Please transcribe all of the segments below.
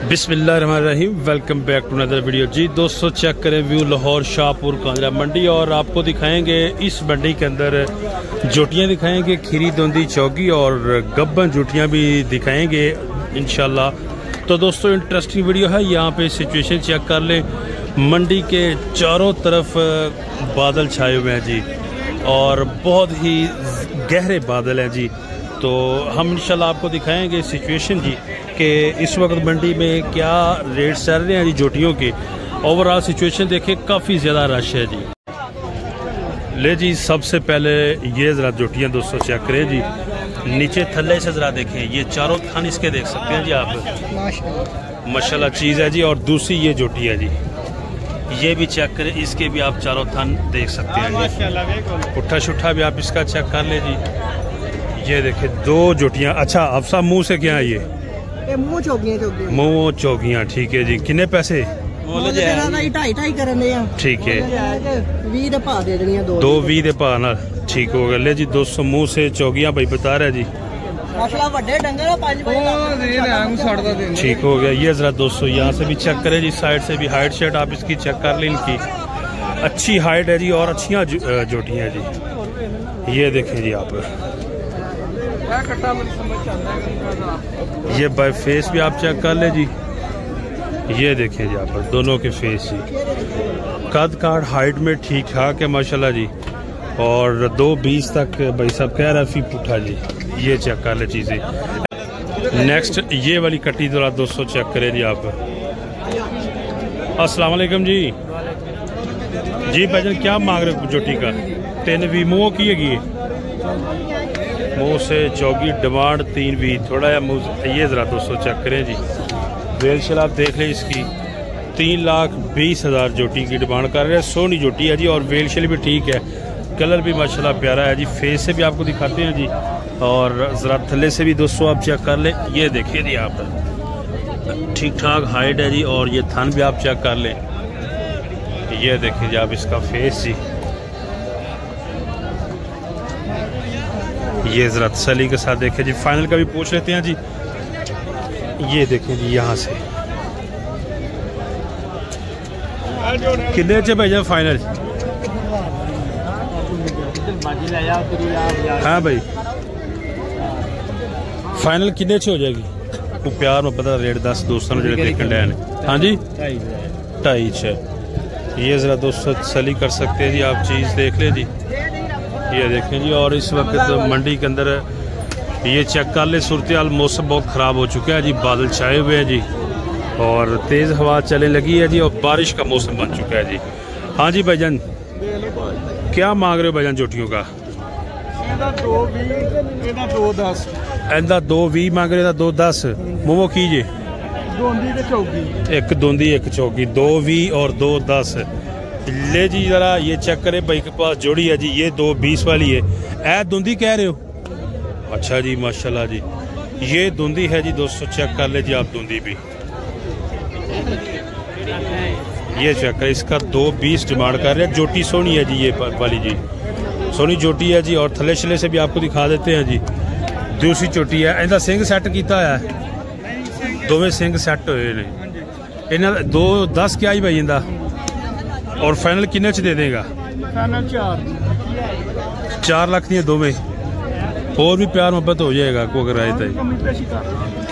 बिस्मिल्लाहिर्रहमानिर्रहीम। Welcome back to another video. जी दोस्तों, चेक करें व्यू लाहौर शाहपुर कांजरा मंडी, और आपको दिखाएंगे इस मंडी के अंदर जोटियां दिखाएंगे, खीरी दोंदी चौकी और गब्बन जोटियां भी दिखाएंगे इंशाल्लाह। तो दोस्तों इंटरेस्टिंग वीडियो है। यहाँ पे सिचुएशन चेक कर लें। मंडी के चारों तरफ बादल छाए हुए हैं जी, और बहुत ही गहरे बादल हैं जी। तो हम इंशाल्लाह आपको दिखाएंगे सिचुएशन जी कि इस वक्त मंडी में क्या रेट चल रहे हैं जी जोटियों के। ओवरऑल सिचुएशन देखें, काफ़ी ज़्यादा रश है जी। ले जी, सबसे पहले ये ज़रा जोटियाँ दोस्तों चेक करें जी। नीचे थल्ले से ज़रा देखें, ये चारों थान इसके देख सकते हैं जी आप, माशाल्लाह चीज़ है जी। और दूसरी ये जोटी है जी, ये भी चेक करें, इसके भी आप चारों थान देख सकते हैं जी। पुट्ठा शुट्ठा भी आप इसका चेक कर ले जी। ये देखें दो जोटियाँ। अच्छा अफसा, मुँह से क्या है ये? मुँह चौकियाँ, ठीक है जी। कितने पैसे? ठीक है, 220 दे भाव नाल ठीक हो गया। ले जी 200 मुँह से चौकियाँ भाई बता रहा जी, ठीक हो गया। ये जरा 200 यहाँ से भी चेक करें जी, साइड से भी हाइट शेट आप इसकी चेक कर लें। इनकी अच्छी हाइट है जी और अच्छियाँ जोटियाँ जी। ये देखें जी आप, ये बाय फेस भी आप चेक कर ले जी। ये देखें जी आप दोनों के फेस जी, कद काट हाइट में ठीक ठाक है माशाल्लाह जी। और 220 तक भाई साहब कह रहा फी पुट्ठा जी। ये चेक कर ले चीज़ें। नेक्स्ट ये वाली कट्टी जरा 200 चेक करें जी आप। अस्सलाम वालेकुम जी। जी भाईजान क्या मांग रहे हो जोटी का? 3 भी मुँह की है, मुँह से चौकी डिमांड 3 भी थोड़ा या मुँह। ये ज़रा 200 चेक करें जी। वेलशल आप देख लें इसकी, 3,20,000 जोटी की डिमांड कर रहे हैं। सोनी जोटी है जी, और वेलशल भी ठीक है, कलर भी माशाल्लाह प्यारा है जी। फेस से भी आपको दिखाते हैं जी, और ज़रा थल्ले से भी 200 आप चेक कर लें। ये देखिए जी आप, ठीक ठाक हाइट है जी। और ये थन भी आप चेक कर लें। ये देखिए जी आप इसका फेस जी। ये ज़रा तसल्ली के साथ देखें जी। फाइनल का भी पूछ लेते हैं जी। ये देखें जी यहाँ से कितने चे भाई फाइनल? हाँ भाई, फाइनल कितने चे हो जाएगी? वो प्यार में पता रेट 10 दोस्तों ने देखने डैन। हाँ जी 2.5। ये ज़रा 200 तसल्ली कर सकते हैं जी आप, चीज़ देख ले जी। ये देखें जी। और इस वक्त मंडी के अंदर ये चेक कर ले सूरत हाल, मौसम बहुत ख़राब हो चुका है जी। बादल छाए हुए हैं जी, और तेज़ हवा चलने लगी है जी, और बारिश का मौसम बन चुका है जी। हाँ जी भाईजान, क्या मांग रहे हो भाईजान जोटियों का? 220 मांग रहे, 210 मोमो कीजिए। एक दोंदी एक चौकी, 220 और 210। ले जी ज़रा ये चेक करें भाई के पास जोड़ी है जी। ये 220 वाली है। ऐ धुंधी कह रहे हो? अच्छा जी माशाल्लाह जी। ये धुंधी है जी 200 चेक कर ले जी आप। धुंधी भी ये चेक कर, इसका 220 डिमांड कर रहे हैं। जोटी सोनी है जी ये वाली जी, सोनी जोटी है जी। और थले शले से भी आपको दिखा देते हैं जी। दूसरी चोटी है, इनका सिंग सैट किया है, दोवें सिंग सैट हुए ने। इन्हें 210 क्या ही भाई इनका। और फाइनल किन्ने च दे देगा? फाइनल 4 लाख नहीं है दोवें। और भी प्यार मोहब्बत हो जाएगा को अगर आए तो,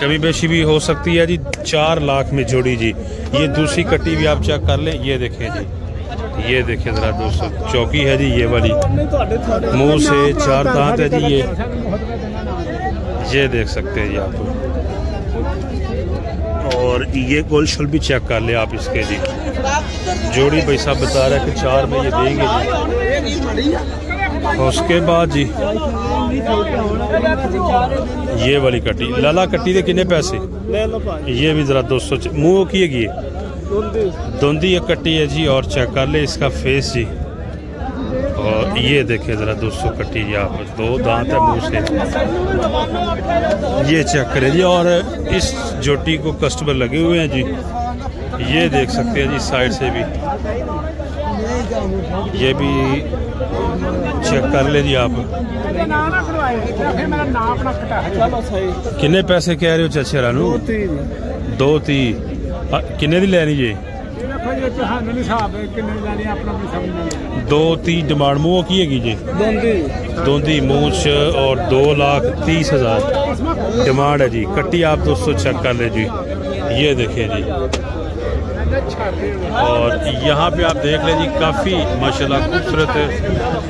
कमी बेशी भी हो सकती है जी। 4 लाख में जोड़ी जी। ये दूसरी कट्टी भी आप चेक कर लें। ये देखें जी, ये देखें ज़रा 200 चौकी है जी। ये वाली मुंह से 4 दांत है जी। ये देख सकते हैं जी आप। और ये गोल शोल भी चेक कर ले आप इसके जी। जोड़ी भाई साहब बता रहा है कि 4 में ये देंगे जी। उसके बाद जी ये वाली कट्टी, लाला कट्टी के कितने पैसे? ये भी ज़रा 200 मुँह की है, धुंधी एक कट्टी है जी। और चेक कर ले इसका फेस जी। और ये देखे ज़रा 200 कट्टी जी आप, 2 दांत है मुँह से। ये चेक करें जी। और इस जोटी को कस्टमर लगे हुए हैं जी। ये देख सकते हैं जी साइड से भी। ये भी चेक कर ले जी आप। कितने पैसे कह रहे हो चाचे रानू? 230 किन्ने दी लैनी जी? 230 डिमांड। मूँह की हैगी जी? दोंदी मूँछ और 2,30,000 डिमांड है जी। कट्टी आप दोस्तों चेक कर ले जी, ये देखिए जी। और यहाँ पे आप देख लें जी, काफ़ी माशाल्लाह खूबसूरत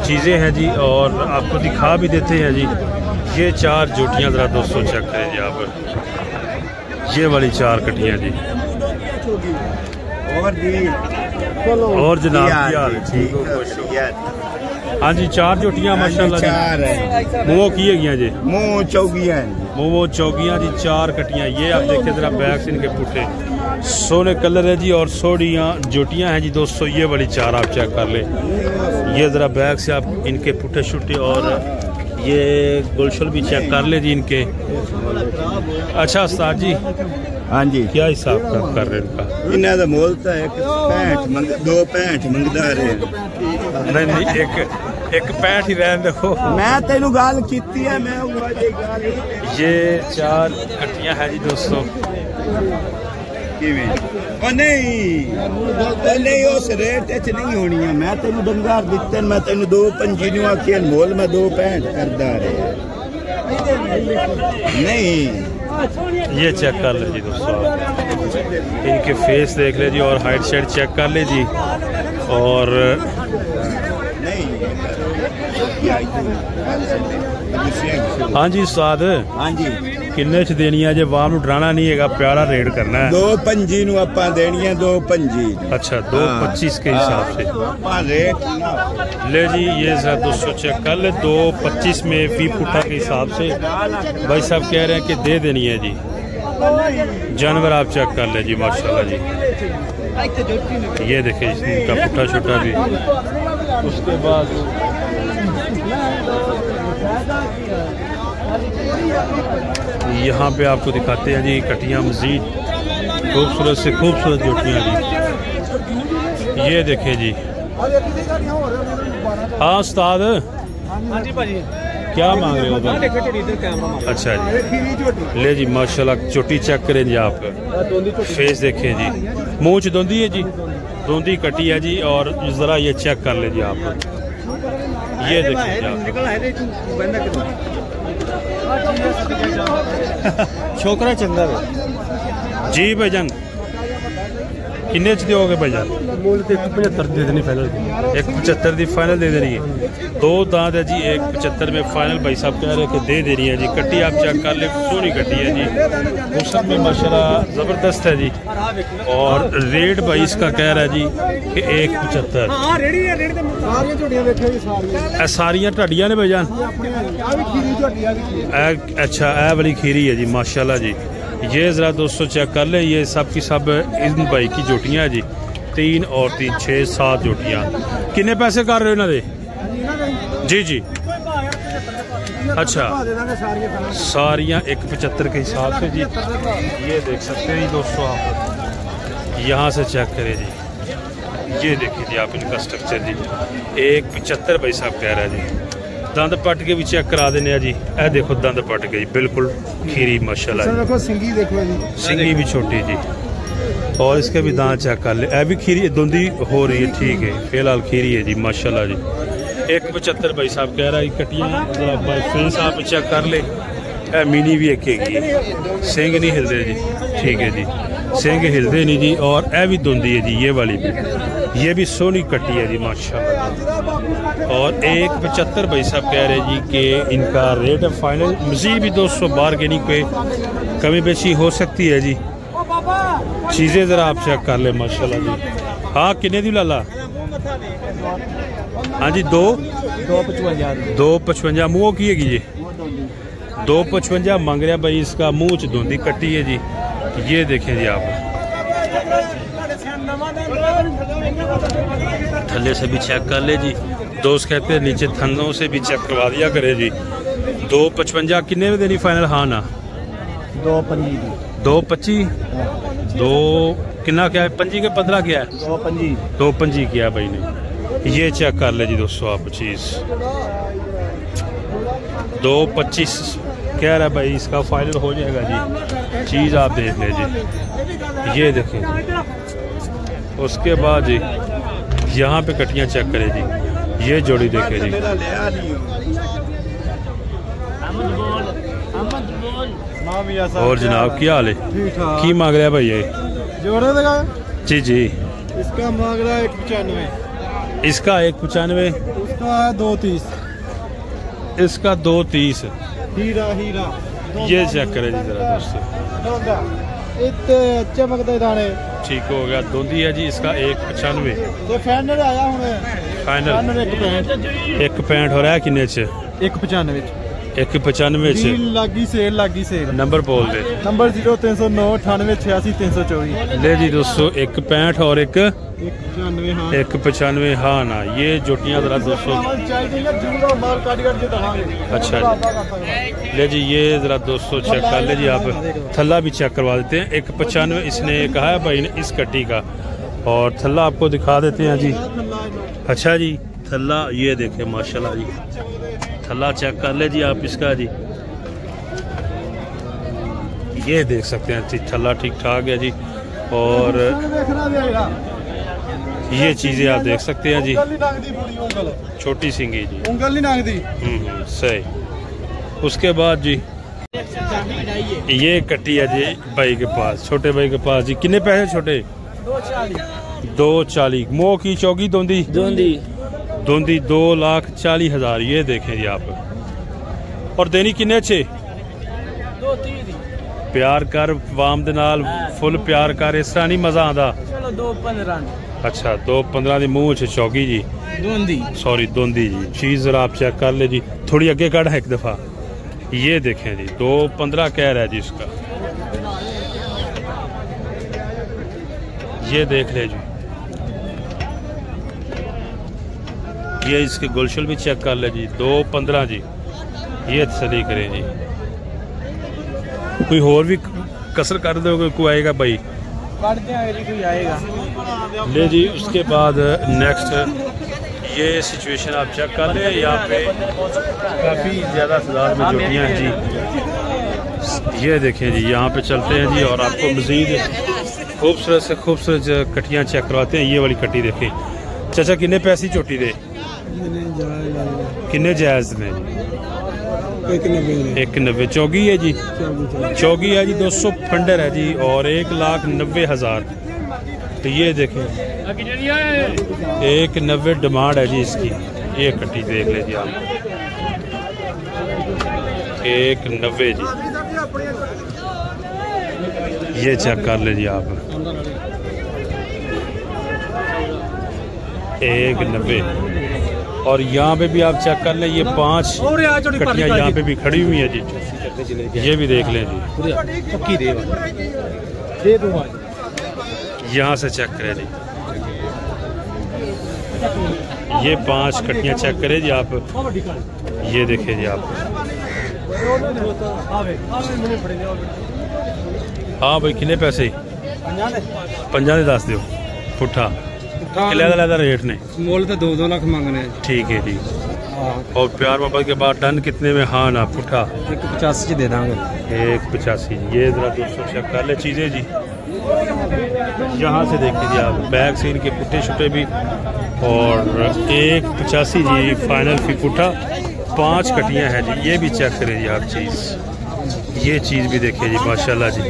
चीज़ें हैं जी, और आपको दिखा भी देते हैं जी। ये 4 जोटियाँ ज़रा दोस्तों चेक करें जी आप, ये वाली 4 कटियाँ जी। और जनाब यार ठीक हो, हाँ जी 4 जोटियाँ माशाल्लाह जी। मुँह की है जी? मुँह चौगियाँ जी, 4 कटियाँ। ये आप देखिए ज़रा बैग से इनके पुट्ठे सोने कलर है जी, और सोड़ियाँ जोटियाँ हैं जी दोस्तों। ये वाली 4 आप चेक कर ले, ये ज़रा बैग से आप इनके पुट्ठे शुट्टे और ये गुलशल भी चेक कर ले जी इनके। अच्छा उस्ताद जी, हाँ जी क्या हिसाब कर रहे हैं इनका? इन्हें तो मोल तो एक 65 मंगदा रहे। नहीं एक 65 ही रहने देखो, मैं तेनू गाल कीती है। मैं ये 4 कट्टियां हैं जी दोस्तों। नहीं उस रेट नहीं होनी है। मैं तेन डंगार दिते, मैं तेन 2,25 आखिए, मोल मैं 2,65 करदा रहे। नहीं ये चेक कर ले जी दोस्तों, इनके फेस देख ले जी, और हाइट शेड चेक कर ले जी। और हाँ जी उस्ताद, हाँ जी किन्ने च देनी है जे? वाम डराना नहीं है, प्यारा रेट करना है। 2,25 आपा देनी है, 2,25। अच्छा 2,25 के हिसाब से रेट ले जी। ये जरा दोस्तों चेक कर ले, 2,25 में फी पुट्ठा के हिसाब से भाई साहब कह रहे हैं कि दे देनी है जी। जानवर आप चेक कर ले जी माशाल्लाह जी। ये देखिए इनका पुट्ठा छुट्टा भी। उसके बाद यहाँ पे आपको दिखाते हैं जी कटियाँ मजीद खूबसूरत से खूबसूरत जोटियाँ जी। ये देखिए जी। हाँ उस्ताद, क्या मांग रहे हो? अच्छा जी ले जी माशाल्लाह, चोटी चेक करें जी आप, फेस देखें जी। मूंछ दोंदी है जी, दोंदी कटी है जी। और ज़रा ये चेक कर ले जी आप, ये देखिए छोकरा चंगा है जी। भाईजान किन्ने च दोगे भाईजान? 1,75 दे देनी फाइनल, 1,75 दी फाइनल दे देनी है। 2 दांत है जी, 1,75 में फाइनल भाई साहब कह रहे हैं कि दे देनी है जी। कट्टी आप चेक कर ले, सोनी कट्टी है जी, मौसम में माशाल्लाह ज़बरदस्त है जी। और रेट भाई इसका कह रहा है जी कि 1,75। सारियां ढाडियां ने भाईजान? अच्छा ए वाली खीरी है जी माशाल्लाह जी। ये ज़रा दोस्तों चेक कर ले, ये सब की सब इन भाई की जोटियाँ जी। 3 और 3 6 7 जोटियाँ। किन्ने पैसे कर रहे हो इन्होंने जी? जी अच्छा सारियाँ 1,75 के हिसाब से जी। ये देख सकते हैं दोस्तों आप, यहाँ से चेक करें जी। ये देखिए जी आप इनका स्ट्रक्चर जी। 1,75 भाई साहब कह रहा है जी। दंद पट के भी चेक करा देने जी। ए देखो दंद पट गई बिल्कुल खीरी माशाल्लाह। देखो सिंगी, देखो जी सिंगी भी छोटी जी। और इसके भी दांत चेक कर ले, ए भी खीरी धुंधी हो रही है, ठीक है फिलहाल खीरी है जी माशाल्लाह जी। 1,75 भाई साहब कह रहा है। कटियाँ फेस आप चेक कर ले, ए मिनी भी एक है, सिंग नहीं हिलते जी, ठीक है जी सिंग हिलते नहीं जी। और ए भी धुंधी है जी, ये वाली भी, ये भी सोनी कटी है जी माशाल्लाह। और 1,75 भाई साहब कह रहे जी कि इनका रेट है फाइनल। मज़ीद भी 200 बारगेनिंग पे कमी बेशी हो सकती है जी। चीज़ें ज़रा आप चेक कर ले माशाल्लाह जी। हाँ किन्ने दी लाला? हाँ जी 2,55 मुँह की है जी। 2,55 मांग रहा भाई। इसका मुँह च धुंधी कट्टी है जी। ये देखें जी आप, थल्ले से भी चेक कर ले जी। दोस्त कहते हैं नीचे थनों से भी चेक करवा दिया करे जी। 2,55 किन्ने में देनी फाइनल? हाँ ना 2,25 2 किन्ना क्या है? 25 के 15 क्या है? 2,25 किया भाई ने। ये चेक कर ले जी दोस्तों आप चीज़। 2,25 कह रहा है भाई, इसका फाइनल हो जाएगा जी। चीज़ आप देख लीजिए, ये देखें। उसके बाद जी यहाँ पे कटियाँ चेक करें जी, ये जोड़ी देखें जी। और जनाब क्या हाल है, की मांग रहा है भाई ये जोड़े देगा? जी जी, इसका मांग रहा है 195, इसका 195, उसका है 230, इसका 230। हीरा हीरा ये चेक करें जी जरा दोस्तों, इतने चमकते दाने। ठीक हो गया, दोंदी है जी, इसका 195 तो फाइनल आया हूँ फाइनल। 165 हो रहा है किन्ने च? 195 195 लागी सेल नंबर बोल दे। नंबर 0309 98 86 324। ले जी दोस्तों, 165 और 195 हाँ ना, ये जोटियाँ जरा दोस्तों। अच्छा जी, ले जी ये जरा दोस्तों चेक कर ले जी आप, थल्ला भी चेक करवा देते हैं। 195 इसने कहा है भाई ने इस कट्टी का, और थल्ला आपको दिखा देते हैं जी। अच्छा जी, थल्ला ये देखे माशाल्लाह जी, थल्ला चेक कर ले जी आप इसका जी, ये देख सकते हैं जी, थल्ला ठीक ठाक है जी। और ये चीज़ें आप देख सकते हैं जी, छोटी सिंगी जी, उंगल नहीं नांगदी। सही। उसके बाद जी ये कट्टी है जी भाई के पास, छोटे भाई के पास जी। कितने पैसे छोटे? 240। मोह की चौकी दोंदी 2,40,000। ये देखें जी आप। और देनी किन्ने छे? प्यार कर वाम दे नाल, फुल प्यार कर, इस तरह नहीं मजा आता। 215। अच्छा 215 की मुँह च चौकी जी, सॉरी दोंदी जी। चीज़ जरा आप चेक कर ले जी, थोड़ी आगे काढ़ है एक दफ़ा। ये देखें जी 215 कह रहा है जी इसका, ये देख ले जी। ये इसके गुलशल भी चेक कर ले जी, 215 जी। ये तसल्ली करें जी। कोई और भी कसर कर दोगे, कोई आएगा भाई? कोई आएगा। ले जी उसके बाद नेक्स्ट ये सिचुएशन आप चेक कर ले, यहाँ पे काफ़ी ज़्यादा तादाद में जोटियाँ हैं जी। ये देखें जी, यहाँ पे चलते हैं जी और आपको मज़ीद खूबसूरत से खूबसूरत कटियाँ चेक करवाते हैं। ये वाली कटी देखें चाचा, किन्ने पैसे चोटी दे? किन्ने जायज़ ने? 190। चौगी है जी, चौगी है जी, 200 फंडर है जी, और 1,90,000। तो ये देखें 190 डिमांड है जी इसकी। ये कट्टी देख ले जी आप, 190 जी। ये चेक कर ले जी आप, 190। और यहाँ पे भी आप चेक कर लें, ये 5 कटियाँ यहाँ पे भी खड़ी हुई है जी। ये भी देख लें जी, यहाँ से चेक करें जी। ये 5 कटियाँ चेक करें जी आप, ये देखें जी आप। हाँ भाई कितने पैसे? 50 दे 10 दो पुट्ठा लहदा रेट ने, मोल तो 2-2 लाख मांगने। ठीक है जी। और प्यार मोहब्बत के बाद टन कितने में? हाँ ना पुट्ठा 185 दे देंगे। 185। ये जरा 200 चेक कर ले चीज़ें जी। यहाँ से देखिए जी आप, बैग से इनके पुट्टे शुट्टे भी। और 185 जी फाइनल फी पुट्ठा। 5 कटियाँ हैं जी, ये भी चेक करें जी आप चीज़। ये चीज़ भी देखिए जी माशाल्लाह जी,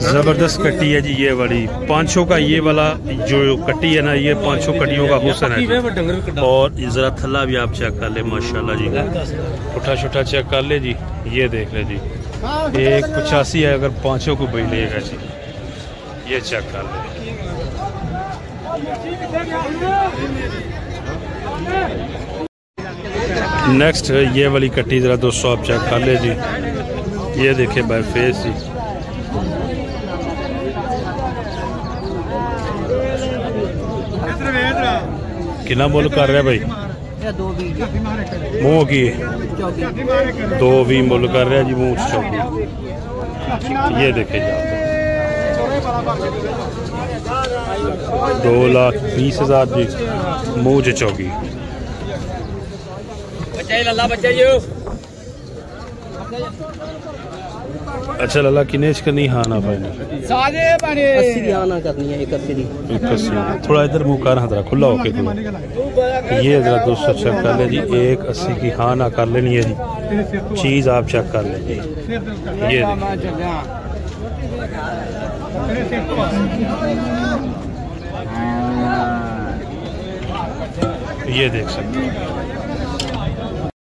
ज़बरदस्त कट्टी है जी ये वाली। 500 का ये वाला जो कट्टी है ना, ये 500 कटियों का हुस्न है। और ज़रा थल्ला भी आप चेक कर ले माशाल्लाह जी, पुट्ठा शुट्ठा चेक कर ले जी। ये देख ले जी, 185 है अगर 500 को भाई लेगा जी। ये चेक कर ले। नेक्स्ट ये वाली कट्टी ज़रा 200 आप चेक कर ले जी। ये देखे बाय फेस जी, कितना मुल कर रहा है भाई? मुँह की 220 मुल कर रहा है जी, मुँह चौकी। ये देखे जी 2,20,000 जी, मुँह चौकी। अच्छा लाला किनेज करनी हाँ ना फाइनल 80 की हाँ ना करनी है 81 थोड़ा इधर मुँह कर हाँ खुला होके ये जरा दोस्तों चेक कर ले जी 180 की हाँ ना कर लेनी है जी चीज़ आप चेक कर लेंगे ये देख सकते हैं